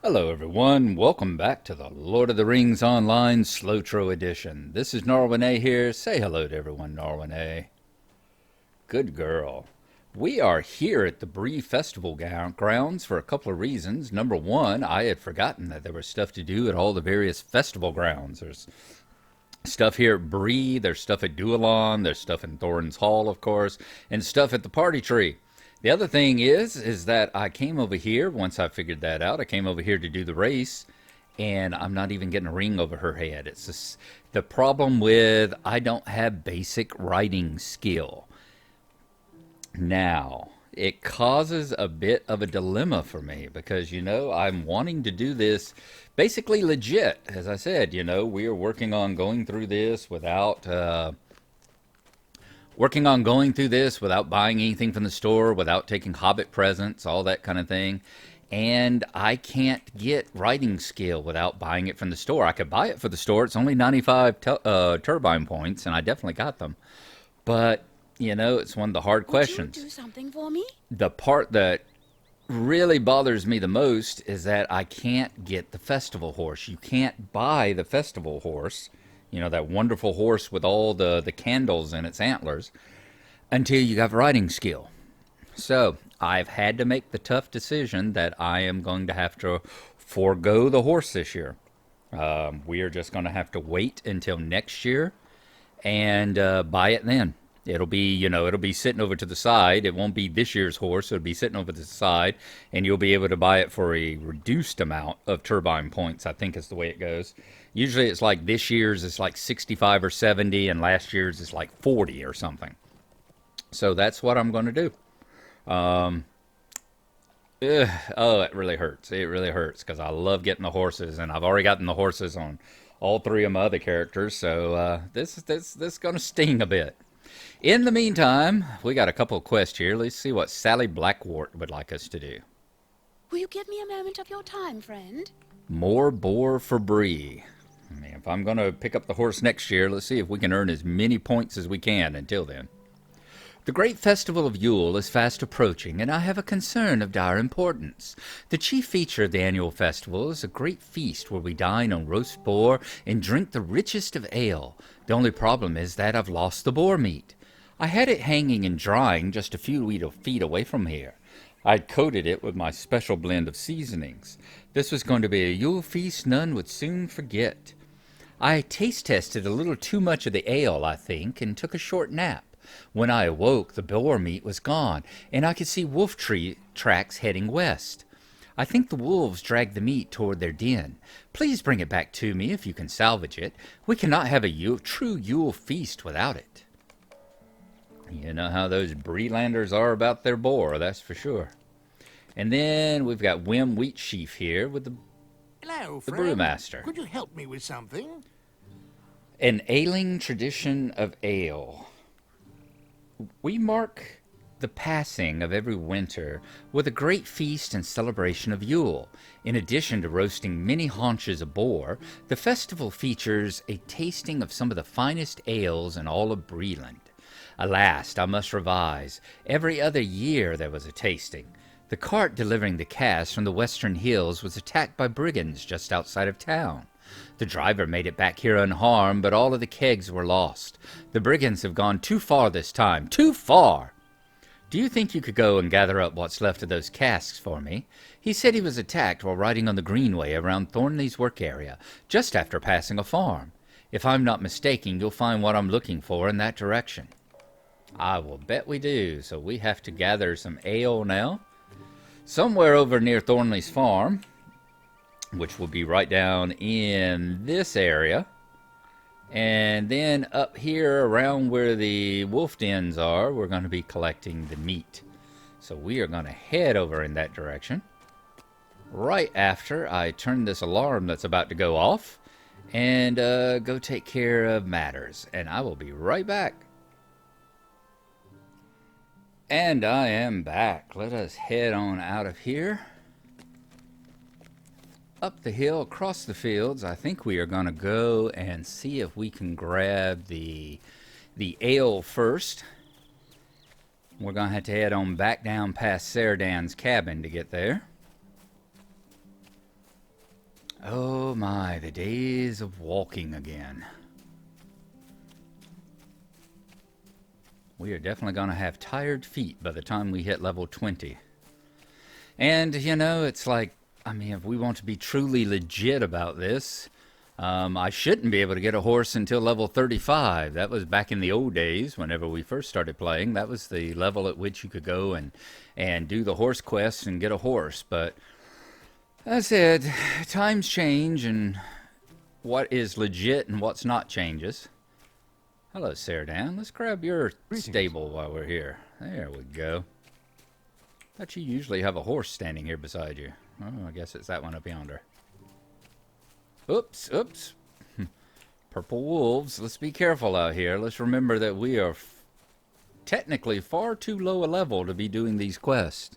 Hello everyone, welcome back to the Lord of the Rings Online SLOTRO edition. This is Gnarlo here. Say hello to everyone, Gnarlo. Good girl. We are here at the Bree Festival grounds for a couple of reasons. Number one, I had forgotten that there was stuff to do at all the various festival grounds. There's stuff here at Bree, there's stuff at Dualon, there's stuff in Thorin's Hall, of course, and stuff at the Party Tree. The other thing is that I came over here, once I figured that out, I came over here to do the race, and I'm not even getting a ring over her head. It's just the problem with I don't have basic riding skill. Now, it causes a bit of a dilemma for me because, I'm wanting to do this basically legit. As I said, we are working on going through this without buying anything from the store, without taking Hobbit presents, all that kind of thing. And I can't get riding skill without buying it from the store. I could buy it for the store. It's only 95 turbine points, and I definitely got them. But, it's one of the hard questions. Would you do something for me? The part that really bothers me the most is that I can't get the festival horse. You can't buy the festival horse, that wonderful horse with all the candles in its antlers, until you have riding skill. So I've had to make the tough decision that I am going to have to forego the horse this year. We are just going to have to wait until next year and buy it then. It'll be sitting over to the side. It won't be this year's horse. It'll be sitting over to the side, and you'll be able to buy it for a reduced amount of turbine points, I think is the way it goes. Usually it's like this year's is like 65 or 70, and last year's is like 40 or something. So that's what I'm going to do. It really hurts. It really hurts because I love getting the horses, and I've already gotten the horses on all three of my other characters. So this is going to sting a bit. In the meantime, we got a couple of quests here. Let's see what Sally Blackwort would like us to do. Will you give me a moment of your time, friend? More Boar for Bree. I mean, if I'm going to pick up the horse next year, let's see if we can earn as many points as we can until then. The great festival of Yule is fast approaching, and I have a concern of dire importance. The chief feature of the annual festival is a great feast where we dine on roast boar and drink the richest of ale. The only problem is that I've lost the boar meat. I had it hanging and drying just a few feet away from here. I'd coated it with my special blend of seasonings. This was going to be a Yule feast none would soon forget. I taste tested a little too much of the ale, I think, and took a short nap. When I awoke, the boar meat was gone, and I could see wolf tracks heading west. I think the wolves dragged the meat toward their den. Please bring it back to me if you can salvage it. We cannot have a true Yule feast without it. You know how those Breelanders are about their boar, that's for sure. And then we've got Wim Wheatsheaf here with the brewmaster. Could you help me with something? An Ailing tradition of ale. We mark the passing of every winter with a great feast and celebration of Yule. In addition to roasting many haunches of boar, the festival features a tasting of some of the finest ales in all of Breeland. Alas, I must revise. Every other year there was a tasting. The cart delivering the cask from the western hills was attacked by brigands just outside of town. The driver made it back here unharmed, but all of the kegs were lost. The brigands have gone too far this time. Too far! Do you think you could go and gather up what's left of those casks for me? He said he was attacked while riding on the greenway around Thornley's work area, just after passing a farm. If I'm not mistaken, you'll find what I'm looking for in that direction. I will bet we do. So we have to gather some ale now. Somewhere over near Thornley's farm, which will be right down in this area. And then up here around where the wolf dens are, we're going to be collecting the meat. So we are going to head over in that direction. Right after I turn this alarm that's about to go off and go take care of matters. And I will be right back. And I am back. Let us head on out of here. Up the hill, across the fields. I think we are going to go and see if we can grab the ale first. We're going to have to head on back down past Saradan's cabin to get there. Oh my, the days of walking again. We are definitely going to have tired feet by the time we hit level 20. And, you know, it's like, I mean, if we want to be truly legit about this, I shouldn't be able to get a horse until level 35. That was back in the old days, whenever we first started playing. That was the level at which you could go and do the horse quests and get a horse. But as I said, times change, and what is legit and what's not changes. Hello, Sardan. Let's grab your stable while we're here. There we go. But you usually have a horse standing here beside you. Oh, I guess it's that one up yonder. Oops, oops. Purple wolves. Let's be careful out here. Let's remember that we are technically far too low a level to be doing these quests.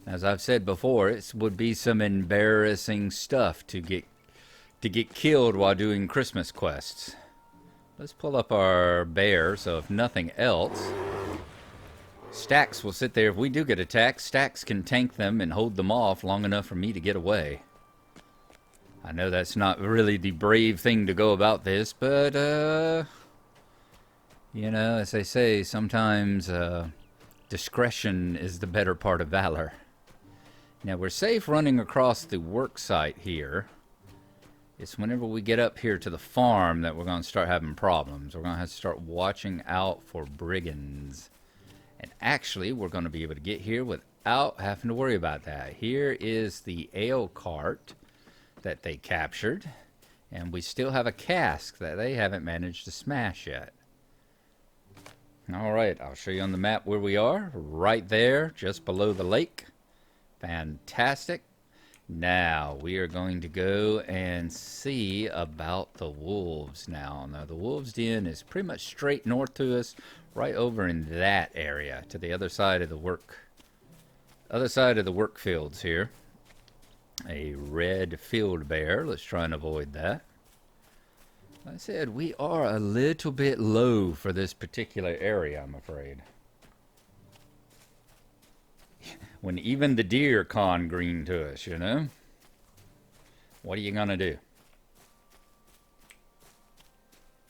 As I've said before, it would be some embarrassing stuff to get killed while doing Christmas quests. Let's pull up our bear, so if nothing else, Stacks will sit there. If we do get attacked, Stacks can tank them and hold them off long enough for me to get away. I know that's not really the brave thing to go about this, but, you know, as they say, sometimes discretion is the better part of valor. Now, we're safe running across the work site here. It's whenever we get up here to the farm that we're going to start having problems. We're going to have to start watching out for brigands. And actually, we're going to be able to get here without having to worry about that. Here is the ale cart that they captured. And we still have a cask that they haven't managed to smash yet. Alright, I'll show you on the map where we are. Right there, just below the lake. Fantastic. Now, we are going to go and see about the wolves now. Now, the wolves' den is pretty much straight north to us, right over in that area, to the other side of the work fields here. A red field bear. Let's try and avoid that. Like I said, we are a little bit low for this particular area, I'm afraid. When even the deer con green to us, you know? What are you gonna do?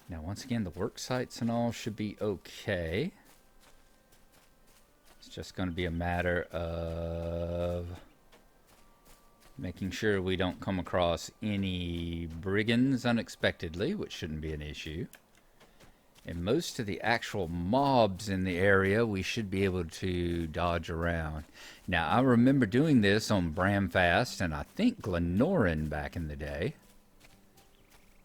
Now, once again, the work sites and all should be okay. It's just gonna be a matter of making sure we don't come across any brigands unexpectedly, which shouldn't be an issue. And most of the actual mobs in the area, we should be able to dodge around. Now, I remember doing this on Bramfast and I think Glennoran back in the day.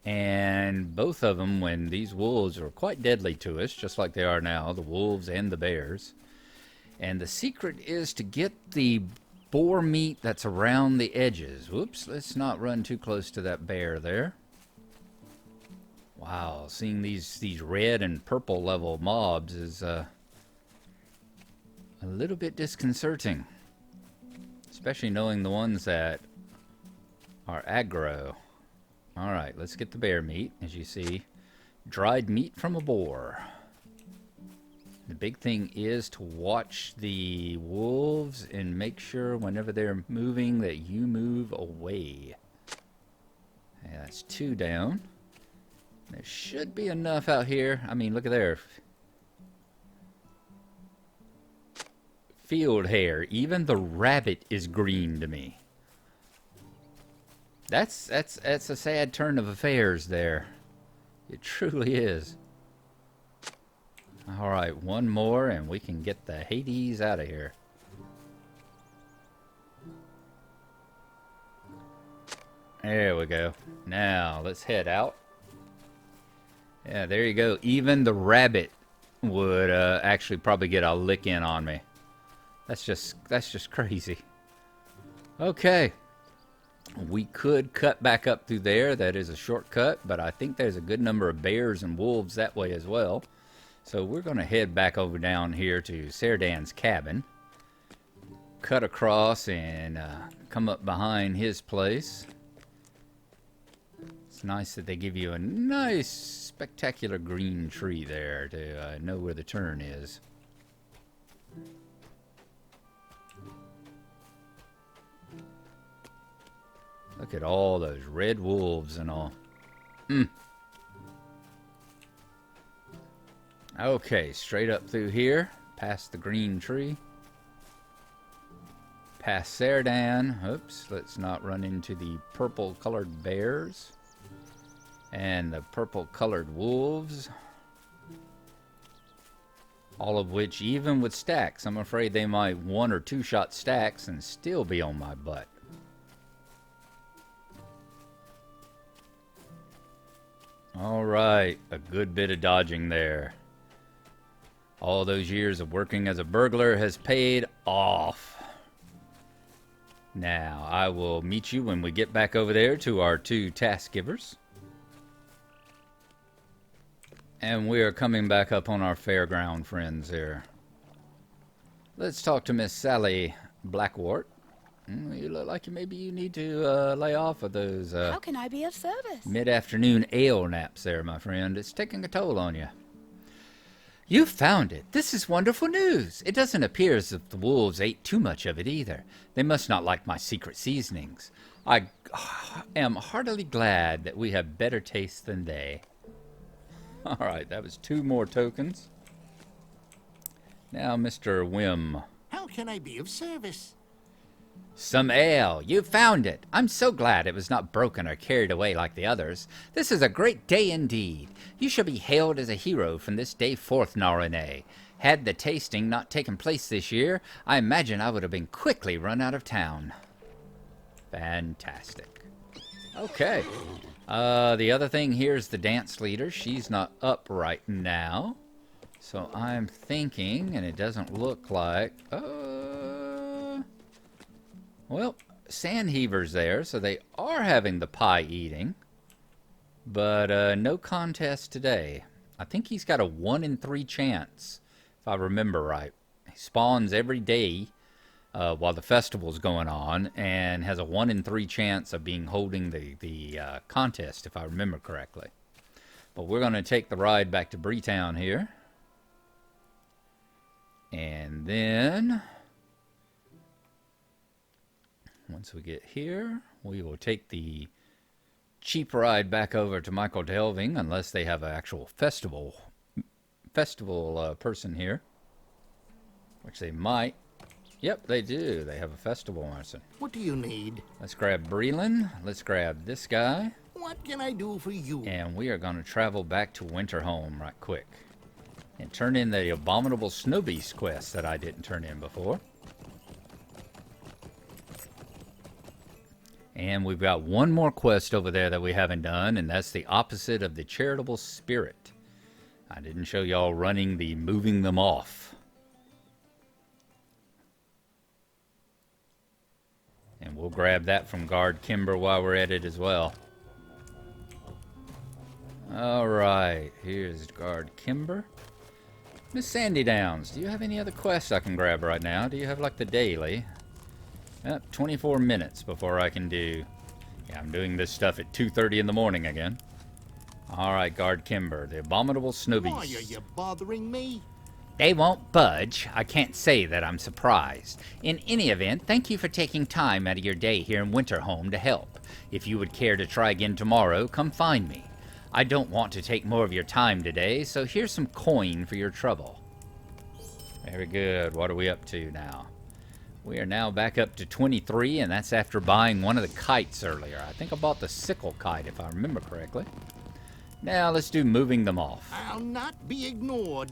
And both of them, when these wolves were quite deadly to us, just like they are now, the wolves and the bears. And the secret is to get the boar meat that's around the edges. Whoops, let's not run too close to that bear there. Wow, seeing these red and purple level mobs is a little bit disconcerting. Especially knowing the ones that are aggro. Alright, let's get the bear meat. As you see, dried meat from a boar. The big thing is to watch the wolves and make sure whenever they're moving that you move away. Yeah, that's 2 down. There should be enough out here. I mean, look at there. Field hare. Even the rabbit is green to me. That's a sad turn of affairs there. It truly is. Alright, one more and we can get the Hades out of here. There we go. Now, let's head out. Yeah, there you go. Even the rabbit would actually probably get a lick in on me. That's just crazy. Okay. We could cut back up through there. That is a shortcut, but I think there's a good number of bears and wolves that way as well. So we're going to head back over down here to Sardan's cabin. Cut across and come up behind his place. It's nice that they give you a nice, spectacular green tree there to know where the turn is. Look at all those red wolves and all. Okay, straight up through here, past the green tree. Past Serdan. Oops, let's not run into the purple-colored bears. And the purple-colored wolves. All of which, even with stacks, I'm afraid they might one or two shot stacks and still be on my butt. Alright, a good bit of dodging there. All those years of working as a burglar has paid off. Now, I will meet you when we get back over there to our two task givers. And we are coming back up on our fairground friends here. Let's talk to Miss Sally Blackwort. You look like maybe you need to lay off of those How can I be of service? mid-afternoon ale naps there, my friend. It's taking a toll on you. You found it. This is wonderful news. It doesn't appear as if the wolves ate too much of it either. They must not like my secret seasonings. I am heartily glad that we have better taste than they. All right, that was 2 more tokens. Now, Mr. Whim. How can I be of service? Some ale. You found it. I'm so glad it was not broken or carried away like the others. This is a great day indeed. You shall be hailed as a hero from this day forth, Gnarlo. Had the tasting not taken place this year, I imagine I would have been quickly run out of town. Fantastic. Okay. The other thing here is the dance leader. She's not up right now. So I'm thinking, and it doesn't look like... Well, Sandheaver's there, so they are having the pie eating. But no contest today. I think he's got a 1 in 3 chance, if I remember right. He spawns every day while the festival's going on, and has a 1 in 3 chance of being holding the contest, if I remember correctly. But we're going to take the ride back to Breetown here. And then... once we get here, we will take the cheap ride back over to Michael Delving, unless they have an actual festival person here, which they might. Yep, they do. They have a festival person. What do you need? Let's grab Breeland. Let's grab this guy. What can I do for you? And we are going to travel back to Winterhome right quick and turn in the Abominable Snow Beast quest that I didn't turn in before. And we've got one more quest over there that we haven't done, and that's the opposite of the Charitable Spirit. I didn't show y'all running the moving them off. And we'll grab that from Guard Kimber while we're at it as well. Alright, here's Guard Kimber. Miss Sandy Downs, do you have any other quests I can grab right now? Do you have like the daily? 24 minutes before I can do... yeah, I'm doing this stuff at 2:30 in the morning again. Alright, Guard Kimber, the Abominable Snow Beast. Why are you bothering me? They won't budge. I can't say that I'm surprised. In any event, thank you for taking time out of your day here in Winterhome to help. If you would care to try again tomorrow, come find me. I don't want to take more of your time today, so here's some coin for your trouble. Very good. What are we up to now? We are now back up to 23, and that's after buying one of the kites earlier. I think I bought the sickle kite, if I remember correctly. Now, let's do moving them off. I'll not be ignored.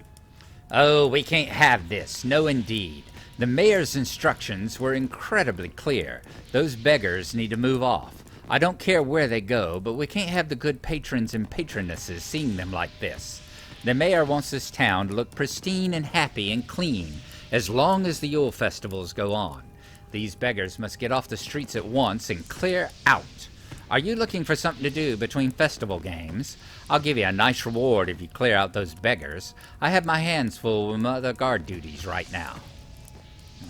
Oh, we can't have this. No, indeed. The mayor's instructions were incredibly clear. Those beggars need to move off. I don't care where they go, but we can't have the good patrons and patronesses seeing them like this. The mayor wants this town to look pristine and happy and clean, as long as the Yule festivals go on. These beggars must get off the streets at once and clear out. Are you looking for something to do between festival games? I'll give you a nice reward if you clear out those beggars. I have my hands full with other guard duties right now.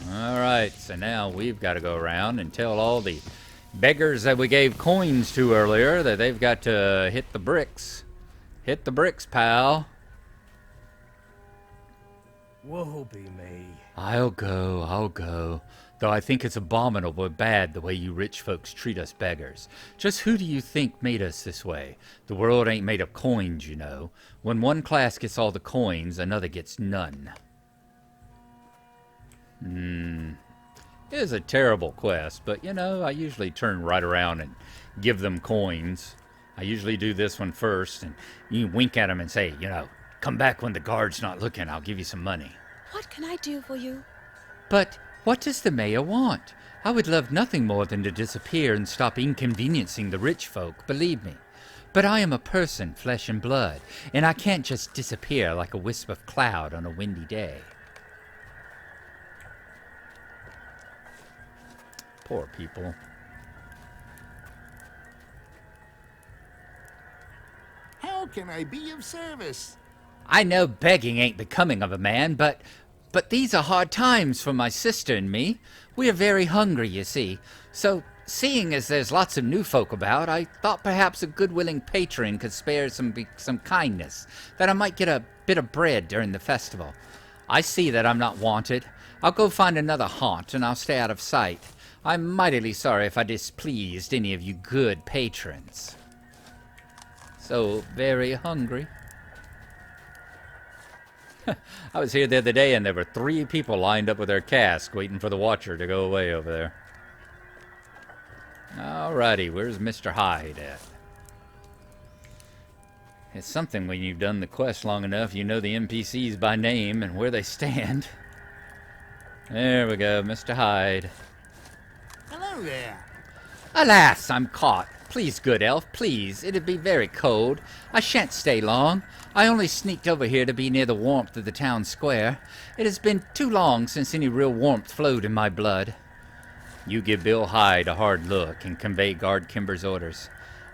Alright, so now we've got to go around and tell all the beggars that we gave coins to earlier that they've got to hit the bricks. Hit the bricks, pal. Woe be me. I'll go. The though I think it's abominable bad the way you rich folks treat us beggars. Just who do you think made us this way? The world ain't made of coins, you know. When one class gets all the coins, another gets none. It is a terrible quest, but you know, I usually turn right around and give them coins. I usually do this one first, and you wink at them and say, you know, come back when the guard's not looking, I'll give you some money. What can I do for you? But what does the mayor want? I would love nothing more than to disappear and stop inconveniencing the rich folk, believe me. But I am a person, flesh and blood, and I can't just disappear like a wisp of cloud on a windy day. Poor people. How can I be of service? I know begging ain't becoming of a man, but these are hard times for my sister and me. We are very hungry, you see. So, seeing as there's lots of new folk about, I thought perhaps a good willing patron could spare some kindness, that I might get a bit of bread during the festival. I see that I'm not wanted. I'll go find another haunt, and I'll stay out of sight. I'm mightily sorry if I displeased any of you good patrons. So very hungry. I was here the other day and there were 3 people lined up with their cask waiting for the watcher to go away over there. Alrighty, where's Mr. Hyde at? It's something when you've done the quest long enough, you know the NPCs by name and where they stand. There we go, Mr. Hyde. Hello there. Alas, I'm caught. Please, good elf, please. It'd be very cold. I shan't stay long. I only sneaked over here to be near the warmth of the town square. It has been too long since any real warmth flowed in my blood. You give Bill Hyde a hard look and convey Guard Kimber's orders.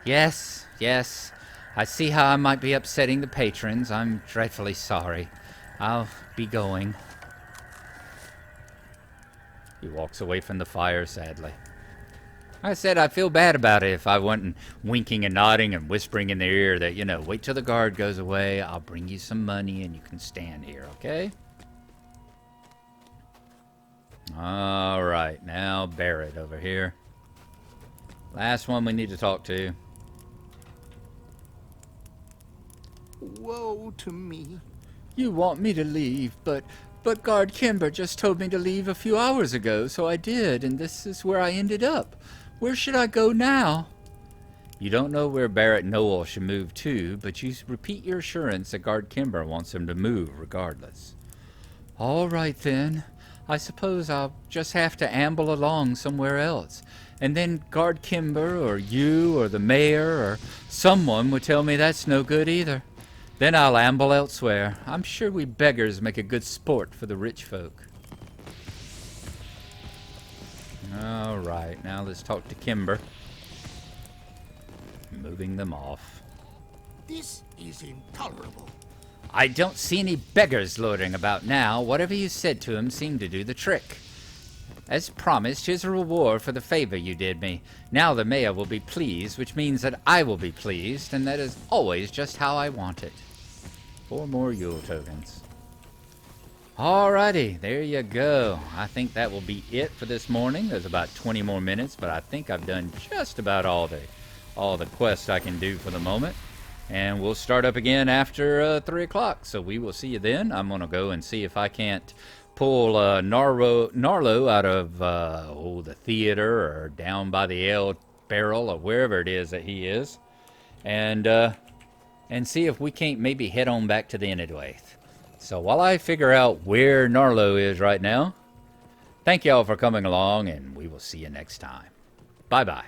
Yes, yes. I see how I might be upsetting the patrons. I'm dreadfully sorry. I'll be going. He walks away from the fire sadly. I said I feel bad about it if I went winking and nodding and whispering in their ear that, you know, wait till the guard goes away, I'll bring you some money and you can stand here, okay? Alright, now Barrett over here. Last one we need to talk to. Woe to me. You want me to leave, but Guard Kimber just told me to leave a few hours ago, so I did, and this is where I ended up. Where should I go now? You don't know where Barrett Noel should move to, but you repeat your assurance that Guard Kimber wants him to move regardless. All right then. I suppose I'll just have to amble along somewhere else. And then Guard Kimber or you or the mayor or someone would tell me that's no good either. Then I'll amble elsewhere. I'm sure we beggars make a good sport for the rich folk. Alright, now let's talk to Kimber. Moving them off. This is intolerable. I don't see any beggars loitering about now. Whatever you said to him seemed to do the trick. As promised, here's a reward for the favor you did me. Now the mayor will be pleased, which means that I will be pleased, and that is always just how I want it. 4 more Yule tokens. Alrighty, there you go. I think that will be it for this morning. There's about 20 more minutes, but I think I've done just about all the quests I can do for the moment. And we'll start up again after 3 o'clock, so we will see you then. I'm going to go and see if I can't pull Gnarlo out of the theater or down by the ale barrel or wherever it is that he is. And see if we can't maybe head on back to the Inedwaith. So while I figure out where Gnarlo is right now, thank y'all for coming along, and we will see you next time. Bye-bye.